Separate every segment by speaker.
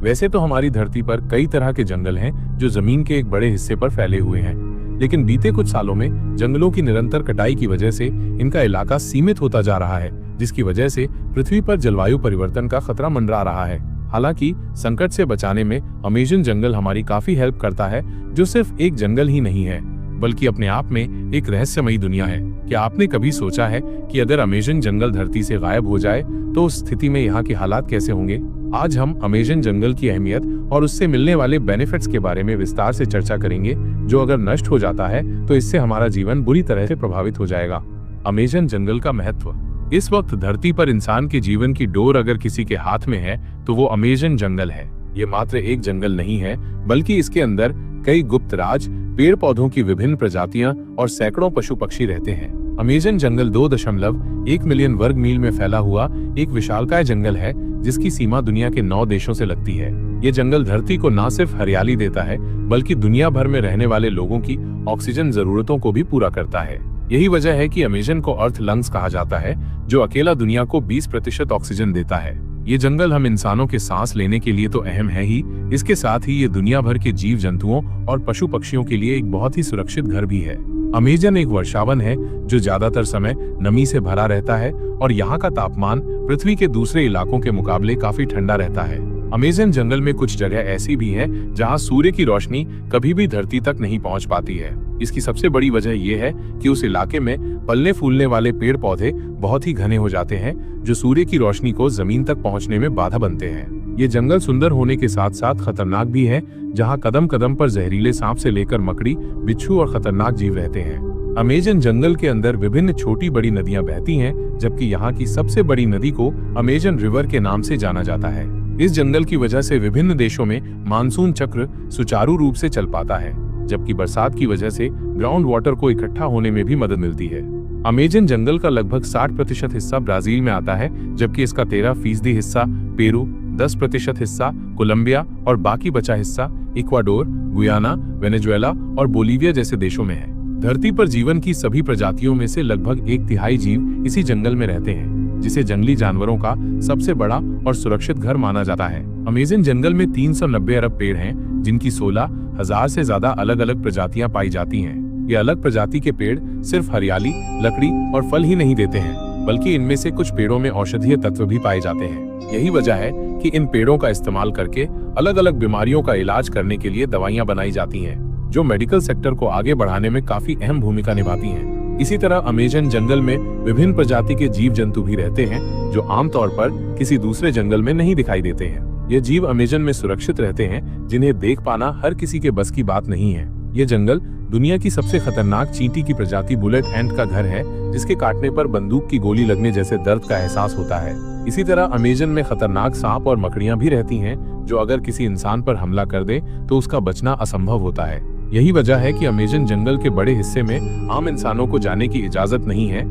Speaker 1: वैसे तो हमारी धरती पर कई तरह के जंगल हैं जो जमीन के एक बड़े हिस्से पर फैले हुए हैं, लेकिन बीते कुछ सालों में जंगलों की निरंतर कटाई की वजह से इनका इलाका सीमित होता जा रहा है, जिसकी वजह से पृथ्वी पर जलवायु परिवर्तन का खतरा मंडरा रहा है। हालांकि संकट से बचाने में अमेज़न जंगल हमारी काफी हेल्प करता है, जो सिर्फ एक जंगल ही नहीं है बल्कि अपने आप में एक रहस्यमयी दुनिया है। क्या आपने कभी सोचा है कि अगर अमेज़न जंगल धरती से गायब हो जाए तो उस स्थिति में यहाँ के हालात कैसे होंगे? आज हम अमेज़न जंगल की अहमियत और उससे मिलने वाले बेनिफिट्स के बारे में विस्तार से चर्चा करेंगे, जो अगर नष्ट हो जाता है तो इससे हमारा जीवन बुरी तरह से प्रभावित हो जाएगा। अमेज़न जंगल का महत्व। इस वक्त धरती पर इंसान के जीवन की डोर अगर किसी के हाथ में है तो वो अमेज़न जंगल है। ये मात्र एक जंगल नहीं है, बल्कि इसके अंदर कई गुप्त राज, पेड़ पौधों की विभिन्न प्रजातियां और सैकड़ों पशु पक्षी रहते हैं। अमेज़न जंगल 2.1 मिलियन वर्ग मील में फैला हुआ एक विशालकाय जंगल है, जिसकी सीमा दुनिया के 9 देशों से लगती है। ये जंगल धरती को न सिर्फ हरियाली देता है, बल्कि दुनिया भर में रहने वाले लोगों की ऑक्सीजन जरूरतों को भी पूरा करता है। यही वजह है कि अमेज़न को अर्थ लंग्स कहा जाता है, जो अकेला दुनिया को 20% ऑक्सीजन देता है। ये जंगल हम इंसानों के सांस लेने के लिए तो अहम है ही, इसके साथ ही ये दुनिया भर के जीव जंतुओं और पशु पक्षियों के लिए एक बहुत ही सुरक्षित घर भी है। अमेज़न एक वर्षावन है जो ज्यादातर समय नमी से भरा रहता है और यहाँ का तापमान पृथ्वी के दूसरे इलाकों के मुकाबले काफी ठंडा रहता है। अमेज़न जंगल में कुछ जगह ऐसी भी है जहाँ सूर्य की रोशनी कभी भी धरती तक नहीं पहुँच पाती है। इसकी सबसे बड़ी वजह यह है कि उस इलाके में पलने फूलने वाले पेड़ पौधे बहुत ही घने हो जाते हैं, जो सूर्य की रोशनी को जमीन तक पहुंचने में बाधा बनते हैं। ये जंगल सुंदर होने के साथ साथ खतरनाक भी है, जहां कदम कदम पर जहरीले सांप से लेकर मकड़ी, बिच्छू और खतरनाक जीव रहते हैं। अमेज़न जंगल के अंदर विभिन्न छोटी बड़ी नदियां बहती हैं, जबकि यहाँ की सबसे बड़ी नदी को अमेज़न रिवर के नाम से जाना जाता है। इस जंगल की वजह से विभिन्न देशों में मानसून चक्र सुचारू रूप से चल पाता है, जबकि बरसात की वजह से ग्राउंड वाटर को इकट्ठा होने में भी मदद मिलती है। अमेज़न जंगल का लगभग 60% हिस्सा ब्राजील में आता है, जबकि इसका 13% हिस्सा पेरू, 10% हिस्सा कोलंबिया और बाकी बचा हिस्सा इक्वाडोर, गुयाना, वेनेजुएला और बोलीविया जैसे देशों में है। धरती पर जीवन की सभी प्रजातियों में से लगभग 1/3 जीव इसी जंगल में रहते हैं, जिसे जंगली जानवरों का सबसे बड़ा और सुरक्षित घर माना जाता है। अमेज़न जंगल में 390 अरब पेड़ हैं, जिनकी 16,000 से ज्यादा अलग अलग प्रजातियां पाई जाती हैं। ये अलग प्रजाति के पेड़ सिर्फ हरियाली, लकड़ी और फल ही नहीं देते हैं, बल्कि इनमें से कुछ पेड़ों में औषधीय तत्व भी पाए जाते हैं। यही वजह है कि इन पेड़ों का इस्तेमाल करके अलग अलग बीमारियों का इलाज करने के लिए दवाइयां बनाई जाती हैं, जो मेडिकल सेक्टर को आगे बढ़ाने में काफी अहम भूमिका निभाती हैं। इसी तरह अमेज़न जंगल में विभिन्न प्रजाति के जीव जंतु भी रहते हैं, जो आमतौर पर किसी दूसरे जंगल में नहीं दिखाई देते हैं। ये जीव अमेज़न में सुरक्षित रहते हैं, जिन्हें देख पाना हर किसी के बस की बात नहीं है। ये जंगल दुनिया की सबसे खतरनाक चींटी की प्रजाति बुलेट एंट का घर है, जिसके काटने पर बंदूक की गोली लगने जैसे दर्द का एहसास होता है। इसी तरह अमेज़न में खतरनाक सांप और मकड़ियां भी रहती हैं, जो अगर किसी इंसान पर हमला कर दे तो उसका बचना असंभव होता है। यही वजह है कि अमेज़न जंगल के बड़े हिस्से में आम इंसानों को जाने की इजाजत नहीं है,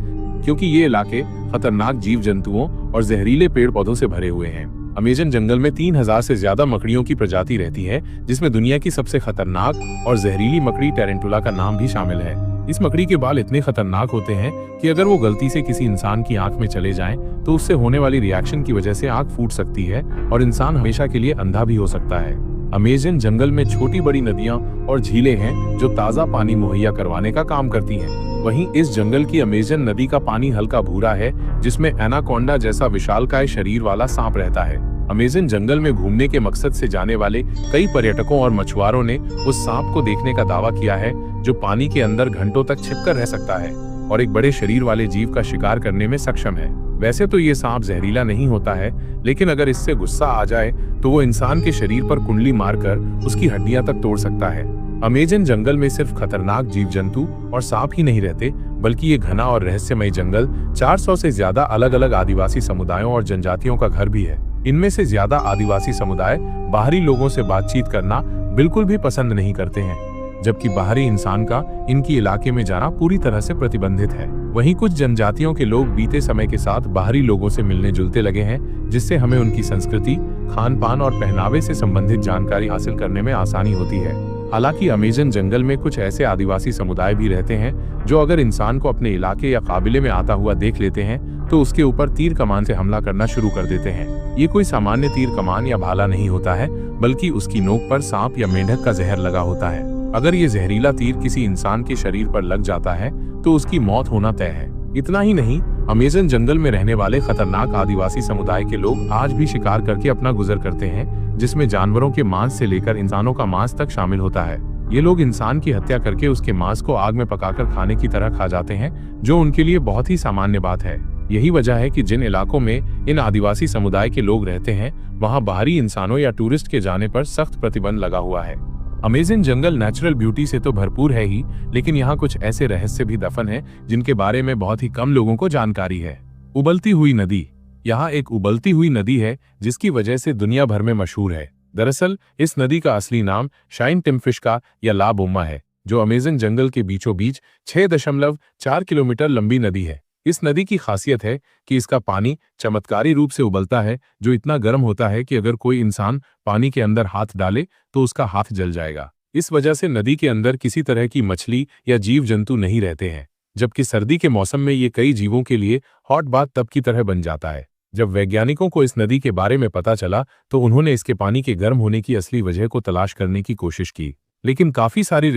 Speaker 1: क्योंकि ये इलाके खतरनाक जीव जंतुओं और जहरीले पेड़ पौधों से भरे हुए हैं। अमेज़न जंगल में 3000 से ज्यादा मकड़ियों की प्रजाति रहती है, जिसमें दुनिया की सबसे खतरनाक और जहरीली मकड़ी टेरेंटुला का नाम भी शामिल है। इस मकड़ी के बाल इतने खतरनाक होते हैं कि अगर वो गलती से किसी इंसान की आंख में चले जाएं, तो उससे होने वाली रिएक्शन की वजह से आंख फूट सकती है और इंसान हमेशा के लिए अंधा भी हो सकता है। अमेज़न जंगल में छोटी बड़ी नदियां और झीलें हैं, जो ताज़ा पानी मुहैया करवाने का काम करती हैं। वहीं इस जंगल की अमेज़न नदी का पानी हल्का भूरा है, जिसमें एनाकोंडा जैसा विशालकाय शरीर वाला सांप रहता है। अमेज़न जंगल में घूमने के मकसद से जाने वाले कई पर्यटकों और मछुआरों ने उस सांप को देखने का दावा किया है, जो पानी के अंदर घंटों तक छिपकर रह सकता है और एक बड़े शरीर वाले जीव का शिकार करने में सक्षम है। वैसे तो ये सांप जहरीला नहीं होता है, लेकिन अगर इससे गुस्सा आ जाए तो वो इंसान के शरीर पर कुंडली मारकर उसकी हड्डियां तक तोड़ सकता है। अमेज़न जंगल में सिर्फ खतरनाक जीव जंतु और सांप ही नहीं रहते, बल्कि ये घना और रहस्यमय जंगल 400 से ज्यादा अलग अलग आदिवासी समुदायों और जनजातियों का घर भी है। इनमें से ज्यादा आदिवासी समुदाय बाहरी लोगों से बातचीत करना बिल्कुल भी पसंद नहीं करते हैं, जबकि बाहरी इंसान का इनकी इलाके में जाना पूरी तरह से प्रतिबंधित है। वहीं कुछ जनजातियों के लोग बीते समय के साथ बाहरी लोगों से मिलने जुलते लगे हैं, जिससे हमें उनकी संस्कृति, खान पान और पहनावे से संबंधित जानकारी हासिल करने में आसानी होती है। हालांकि अमेज़न जंगल में कुछ ऐसे आदिवासी समुदाय भी रहते हैं, जो अगर इंसान को अपने इलाके या काबिले में आता हुआ देख लेते हैं तो उसके ऊपर तीर कमान से हमला करना शुरू कर देते हैं। ये कोई सामान्य तीर कमान या भाला नहीं होता है, बल्कि उसकी नोक पर सांप या मेंढक का जहर लगा होता है। अगर ये जहरीला तीर किसी इंसान के शरीर पर लग जाता है तो उसकी मौत होना तय है। इतना ही नहीं, अमेज़न जंगल में रहने वाले खतरनाक आदिवासी समुदाय के लोग आज भी शिकार करके अपना गुजर करते हैं, जिसमें जानवरों के मांस से लेकर इंसानों का मांस तक शामिल होता है। ये लोग इंसान की हत्या करके उसके मांस को आग में पकाकर खाने की तरह खा जाते हैं, जो उनके लिए बहुत ही सामान्य बात है। यही वजह है कि जिन इलाकों में इन आदिवासी समुदाय के लोग रहते हैं, वहां बाहरी इंसानों या टूरिस्ट के जाने पर सख्त प्रतिबंध लगा हुआ है। अमेज़न जंगल नेचुरल ब्यूटी से तो भरपूर है ही, लेकिन यहाँ कुछ ऐसे रहस्य भी दफन हैं जिनके बारे में बहुत ही कम लोगों को जानकारी है। उबलती हुई नदी। यहाँ एक उबलती हुई नदी है जिसकी वजह से दुनिया भर में मशहूर है। दरअसल इस नदी का असली नाम शाइन टिम्फिश्का या ला बोम्मा है, जो अमेज़न जंगल के बीचों बीच 6.4 किलोमीटर लंबी नदी है। इस नदी की खासियत है कि इसका पानी चमत्कारी रूप से उबलता है, जो इतना गर्म होता है कि अगर कोई इंसान पानी के अंदर हाथ डाले तो उसका हाथ जल जाएगा। इस वजह से नदी के अंदर किसी तरह की मछली या जीव जंतु नहीं रहते हैं, जबकि सर्दी के मौसम में ये कई जीवों के लिए हॉट बाथ टब की तरह बन जाता है। जब वैज्ञानिकों को इस नदी के बारे में पता चला तो उन्होंने इसके पानी के गर्म होने की असली वजह को तलाश करने की कोशिश की, लेकिन काफी सारी